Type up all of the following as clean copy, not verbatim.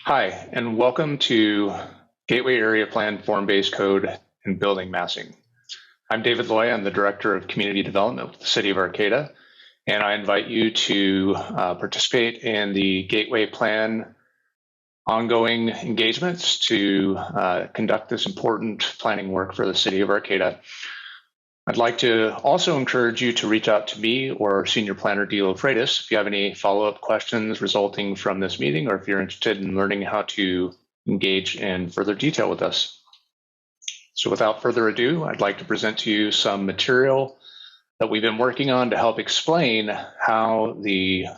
Hi, and welcome to Gateway Area Plan Form-Based Code and Building Massing. I'm David Loy. I'm the Director of Community Development with the City of Arcata, and I invite you to participate in the Gateway Plan ongoing engagements to conduct this important planning work for the City of Arcata. I'd like to also encourage you to reach out to me or Senior Planner Dilo Freitas if you have any follow-up questions resulting from this meeting, or if you're interested in learning how to engage in further detail with us. So without further ado, I'd like to present to you some material that we've been working on to help explain how the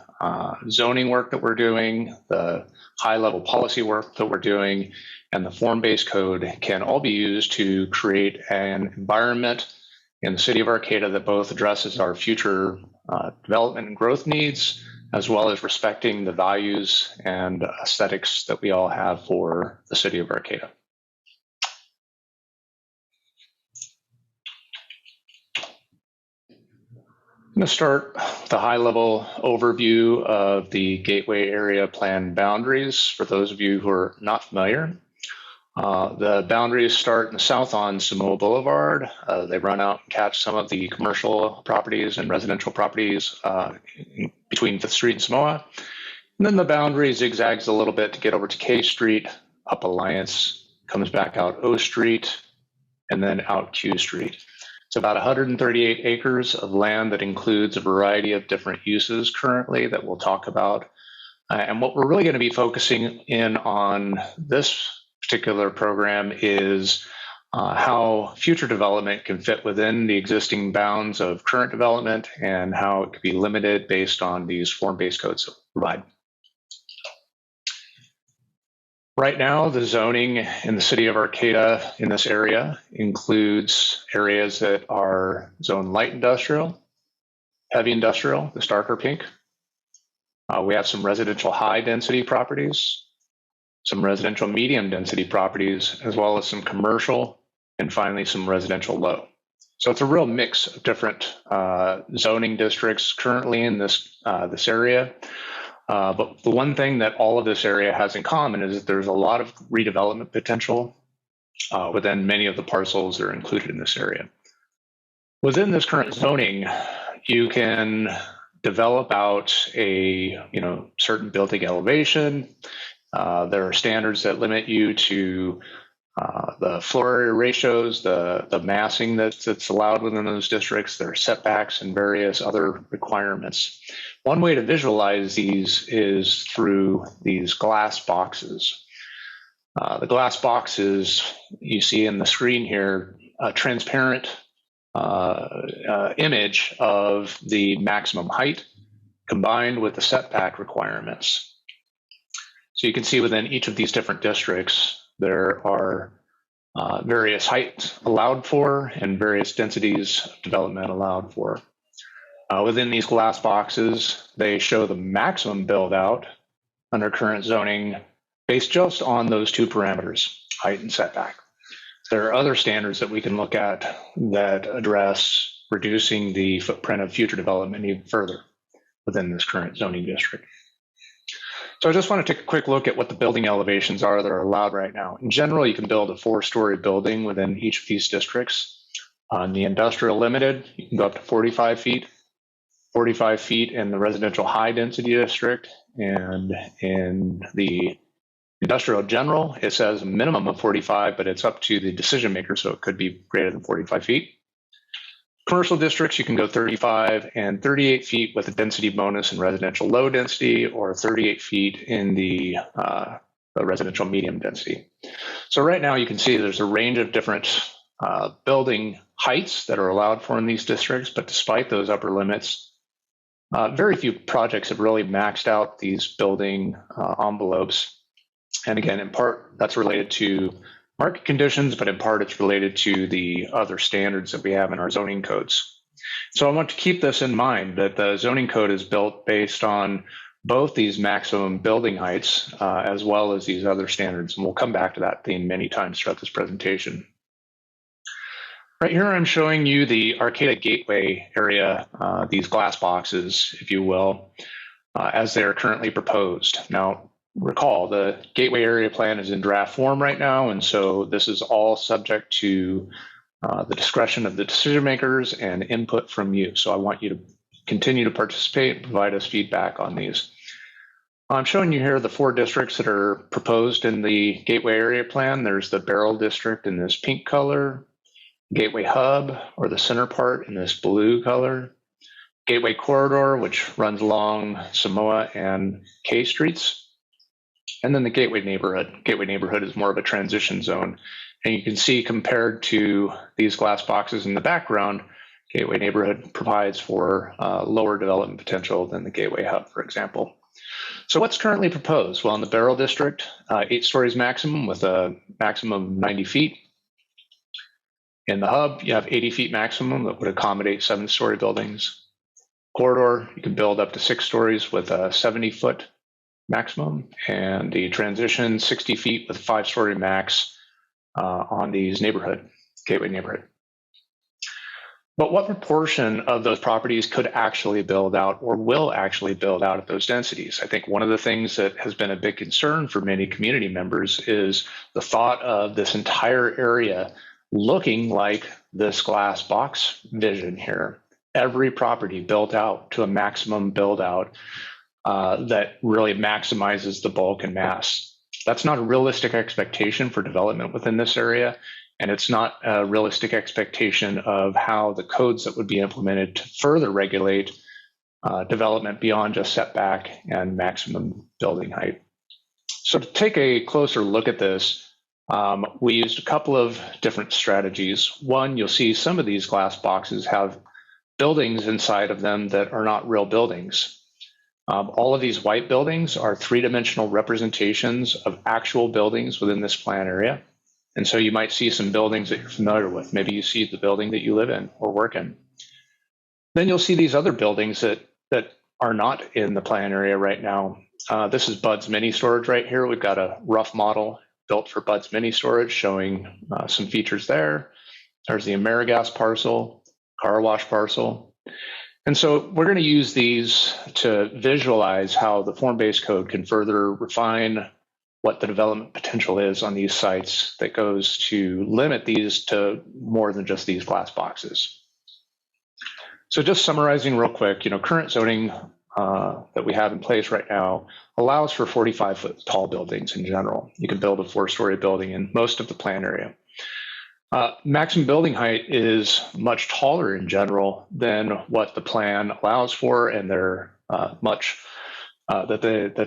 zoning work that we're doing, the high-level policy work that we're doing, and the form-based code can all be used to create an environment in the City of Arcata that both addresses our future development and growth needs, as well as respecting the values and aesthetics that we all have for the City of Arcata. I'm going to start with a high-level overview of the Gateway Area Plan boundaries for those of you who are not familiar. The boundaries start in the south on Samoa Boulevard. They run out and catch some of the commercial properties and residential properties between 5th Street and Samoa. And then the boundary zigzags a little bit to get over to K Street, up Alliance, comes back out O Street, and then out Q Street. It's about 138 acres of land that includes a variety of different uses currently that we'll talk about. And what we're really going to be focusing in on this particular program is how future development can fit within the existing bounds of current development and how it could be limited based on these form-based codes that we provide. Right now, the zoning in the City of Arcata in this area includes areas that are zone light industrial, heavy industrial, this darker pink. We have some residential high density properties, some residential medium density properties, as well as some commercial, and finally some residential low. So it's a real mix of different zoning districts currently in this area. But the one thing that all of this area has in common is that there's a lot of redevelopment potential within many of the parcels that are included in this area. Within this current zoning, you can develop out a certain building elevation. There are standards that limit you to the floor area ratios, the massing that's allowed within those districts. There are setbacks and various other requirements. One way to visualize these is through these glass boxes. The glass boxes you see in the screen here, a transparent image of the maximum height combined with the setback requirements. So you can see within each of these different districts, there are various heights allowed for and various densities of development allowed for. Within these glass boxes, they show the maximum build out under current zoning based just on those two parameters, height and setback. There are other standards that we can look at that address reducing the footprint of future development even further within this current zoning district. So I just want to take a quick look at what the building elevations are that are allowed right now. In general, you can build a 4-story building within each of these districts. On the industrial limited, you can go up to 45 feet in the residential high density district. And in the industrial general, it says a minimum of 45, but it's up to the decision maker, so it could be greater than 45 feet. Commercial districts, you can go 35 and 38 feet with a density bonus in residential low density, or 38 feet in the residential medium density. So right now you can see there's a range of different building heights that are allowed for in these districts, but despite those upper limits, very few projects have really maxed out these building envelopes. And again, in part, that's related to market conditions, but in part it's related to the other standards that we have in our zoning codes. So I want to keep this in mind, that the zoning code is built based on both these maximum building heights as well as these other standards. And we'll come back to that theme many times throughout this presentation. Right here, I'm showing you the Arcata Gateway area, these glass boxes, if you will, as they are currently proposed. Now, recall, the gateway area plan is in draft form right now, and so this is all subject to the discretion of the decision makers and input from you. So I want you to continue to participate and provide us feedback on these. I'm showing you here the 4 districts that are proposed in the gateway area plan. There's the Barrel District in this pink color, Gateway Hub, or the center part, in this blue color, Gateway Corridor, which runs along Samoa and K Streets, and then the Gateway Neighborhood. Gateway Neighborhood is more of a transition zone. And you can see, compared to these glass boxes in the background, Gateway Neighborhood provides for lower development potential than the Gateway Hub, for example. So what's currently proposed? Well, in the Barrel District, 8 stories maximum with a maximum of 90 feet. In the Hub, you have 80 feet maximum that would accommodate 7-story buildings. Corridor, you can build up to 6 stories with a 70-foot maximum. And the transition, 60 feet with 5-story max on these Gateway Neighborhood. But what proportion of those properties could actually build out or will actually build out at those densities? I think one of the things that has been a big concern for many community members is the thought of this entire area looking like this glass box vision here. Every property built out to a maximum build out that really maximizes the bulk and mass. That's not a realistic expectation for development within this area. And it's not a realistic expectation of how the codes that would be implemented to further regulate development beyond just setback and maximum building height. So to take a closer look at this, we used a couple of different strategies. One, you'll see some of these glass boxes have buildings inside of them that are not real buildings. All of these white buildings are 3-dimensional representations of actual buildings within this plan area. And so you might see some buildings that you're familiar with. Maybe you see the building that you live in or work in. Then you'll see these other buildings that are not in the plan area right now. This is Bud's Mini Storage right here. We've got a rough model built for Bud's Mini Storage showing some features there. There's the AmeriGas parcel, car wash parcel. And so we're going to use these to visualize how the form-based code can further refine what the development potential is on these sites that goes to limit these to more than just these glass boxes. So just summarizing real quick, current zoning that we have in place right now allows for 45-foot tall buildings in general. You can build a 4-story building in most of the plan area. Maximum building height is much taller in general than what the plan allows for, and they're the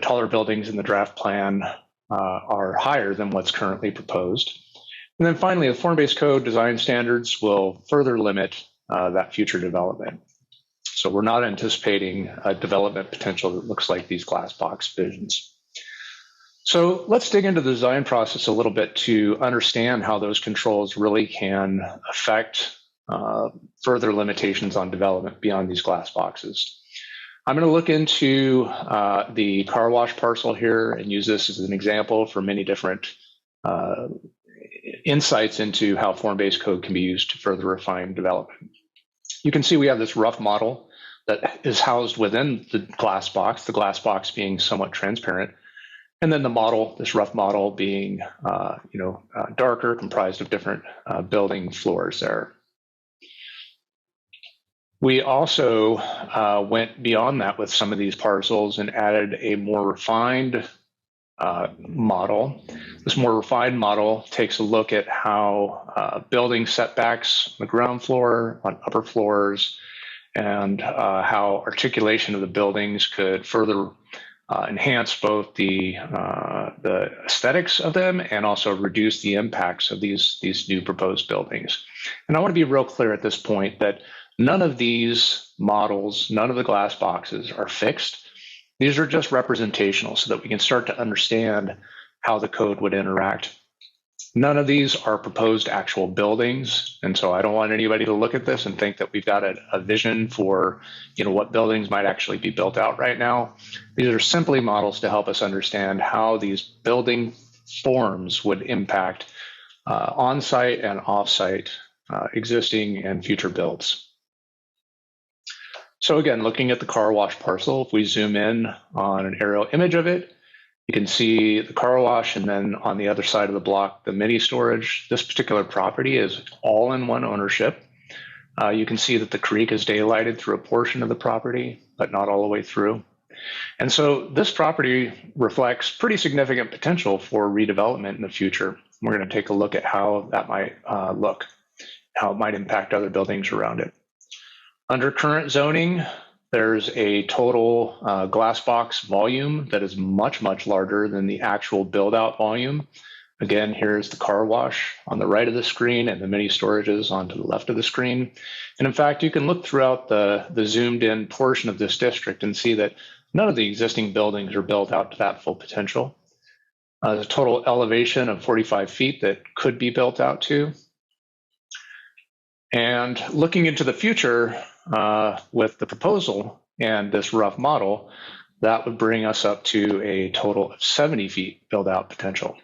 taller buildings in the draft plan are higher than what's currently proposed. And then finally, the form-based code design standards will further limit that future development. So we're not anticipating a development potential that looks like these glass box visions. So let's dig into the design process a little bit to understand how those controls really can affect further limitations on development beyond these glass boxes. I'm going to look into the car wash parcel here and use this as an example for many different insights into how form-based code can be used to further refine development. You can see we have this rough model that is housed within the glass box being somewhat transparent, and then the model, this rough model being darker, comprised of different building floors there. We also went beyond that with some of these parcels and added a more refined model. This more refined model takes a look at how building setbacks on the ground floor, on upper floors, and how articulation of the buildings could further enhance both the aesthetics of them and also reduce the impacts of these new proposed buildings. And I want to be real clear at this point that none of these models, none of the glass boxes are fixed. These are just representational so that we can start to understand how the code would interact. None of these are proposed actual buildings. And so I don't want anybody to look at this and think that we've got a vision for what buildings might actually be built out right now. These are simply models to help us understand how these building forms would impact on-site and off-site existing and future builds. So again, looking at the car wash parcel, if we zoom in on an aerial image of it, You can see the car wash, and then on the other side of the block, the mini storage. This particular property is all in one ownership. You can see that the creek is daylighted through a portion of the property, but not all the way through. And so this property reflects pretty significant potential for redevelopment in the future. We're going to take a look at how that might look, how it might impact other buildings around it. Under current zoning, there's a total glass box volume that is much, much larger than the actual build-out volume. Again, here's the car wash on the right of the screen and the mini storages onto the left of the screen. And in fact, you can look throughout the zoomed in portion of this district and see that none of the existing buildings are built out to that full potential. There's a total elevation of 45 feet that could be built out to. And looking into the future with the proposal and this rough model, that would bring us up to a total of 70 feet build out potential.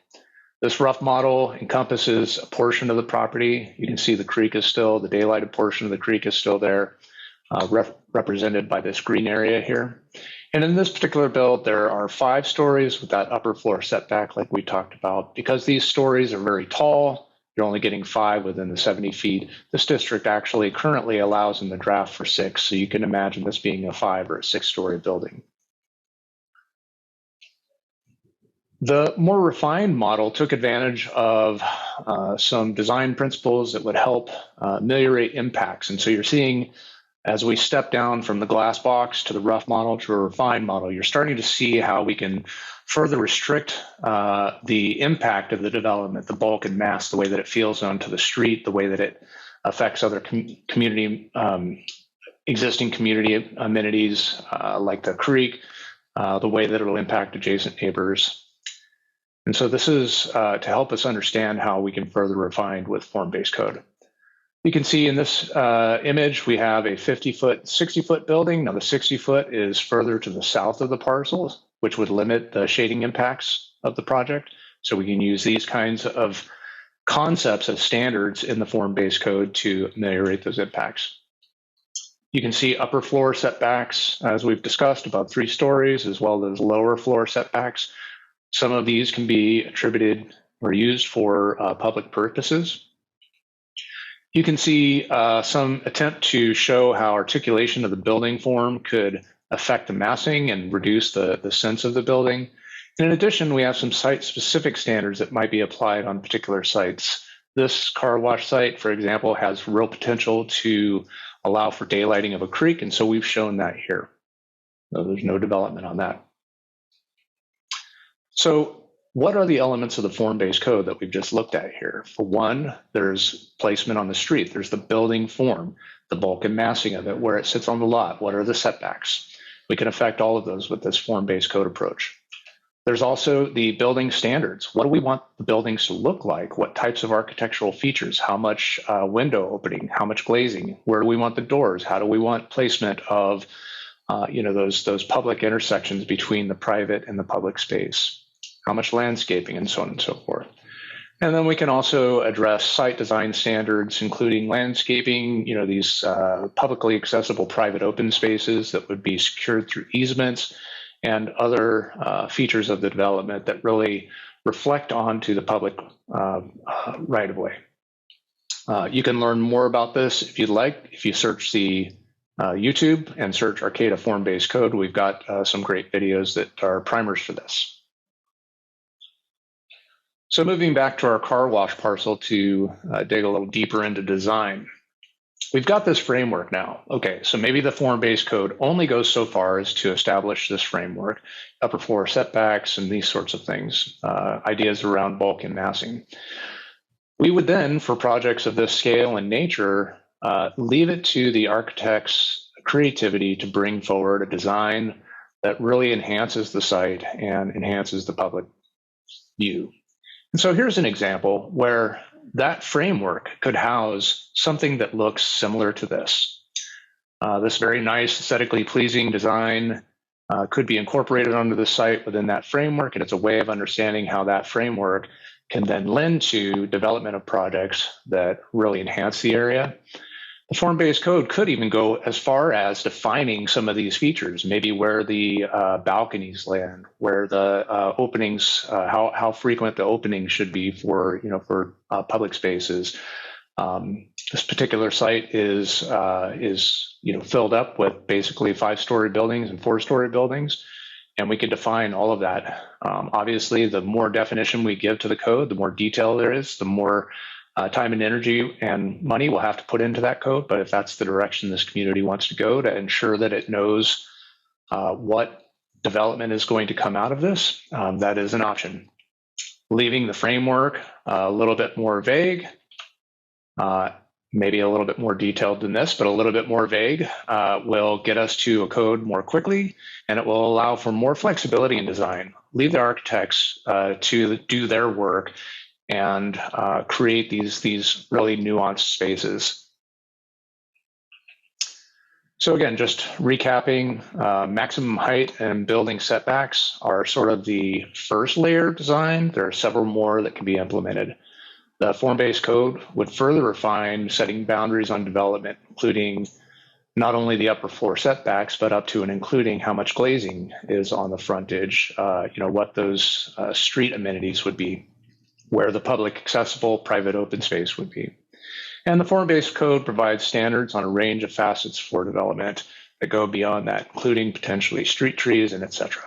This rough model encompasses a portion of the property. You can see the creek is still, the daylighted portion of the creek is still there, represented by this green area here. And in this particular build, there are 5 stories with that upper floor setback like we talked about. Because these stories are very tall, you're only getting 5 within the 70 feet. This district actually currently allows in the draft for 6, so you can imagine this being a 5 or a 6-story building. The more refined model took advantage of some design principles that would help ameliorate impacts. And so you're seeing, as we step down from the glass box to the rough model to a refined model, you're starting to see how we can further restrict the impact of the development, the bulk and mass, the way that it feels onto the street, the way that it affects other community, existing community amenities like the creek, the way that it will impact adjacent neighbors. And so this is to help us understand how we can further refine with form-based code. You can see in this image, we have a 50-foot, 60-foot building. Now the 60-foot is further to the south of the parcels, which would limit the shading impacts of the project. So we can use these kinds of concepts as standards in the form-based code to ameliorate those impacts. You can see upper floor setbacks, as we've discussed, about 3 stories, as well as lower floor setbacks. Some of these can be attributed or used for public purposes. You can see some attempt to show how articulation of the building form could affect the massing and reduce the sense of the building. And in addition, we have some site-specific standards that might be applied on particular sites. This car wash site, for example, has real potential to allow for daylighting of a creek, and so we've shown that here. So there's no development on that. So what are the elements of the form-based code that we've just looked at here? For one, there's placement on the street. There's the building form, the bulk and massing of it, where it sits on the lot. What are the setbacks? We can affect all of those with this form-based code approach. There's also the building standards. What do we want the buildings to look like? What types of architectural features? How much window opening? How much glazing? Where do we want the doors? How do we want placement of those public intersections between the private and the public space? How much landscaping, and so on and so forth. And then we can also address site design standards, including landscaping, these publicly accessible private open spaces that would be secured through easements, and other features of the development that really reflect onto the public right-of-way. You can learn more about this if you'd like. If you search the YouTube and search Arcata form-based code, we've got some great videos that are primers for this. So moving back to our car wash parcel to dig a little deeper into design. We've got this framework now. Okay, so maybe the form-based code only goes so far as to establish this framework, upper floor setbacks and these sorts of things, ideas around bulk and massing. We would then, for projects of this scale and nature, leave it to the architect's creativity to bring forward a design that really enhances the site and enhances the public view. And so here's an example where that framework could house something that looks similar to this. This very nice, aesthetically pleasing design could be incorporated onto the site within that framework, and it's a way of understanding how that framework can then lend to development of projects that really enhance the area. The form-based code could even go as far as defining some of these features, maybe where the balconies land, where the openings, how frequent the openings should be for public spaces. This particular site is filled up with basically 5-story buildings and 4-story buildings, and we could define all of that. Obviously, the more definition we give to the code, the more detail there is, the more time and energy and money we'll have to put into that code. But if that's the direction this community wants to go to ensure that it knows what development is going to come out of this, that is an option. Leaving the framework a little bit more vague, maybe a little bit more detailed than this, but a little bit more vague, will get us to a code more quickly, and it will allow for more flexibility in design. Leave the architects to do their work and create these really nuanced spaces. So again, just recapping, maximum height and building setbacks are sort of the first layer of design. There are several more that can be implemented. The form-based code would further refine setting boundaries on development, including not only the upper floor setbacks, but up to and including how much glazing is on the frontage, what those street amenities would be, where the public accessible private open space would be. And the form-based code provides standards on a range of facets for development that go beyond that, including potentially street trees and et cetera.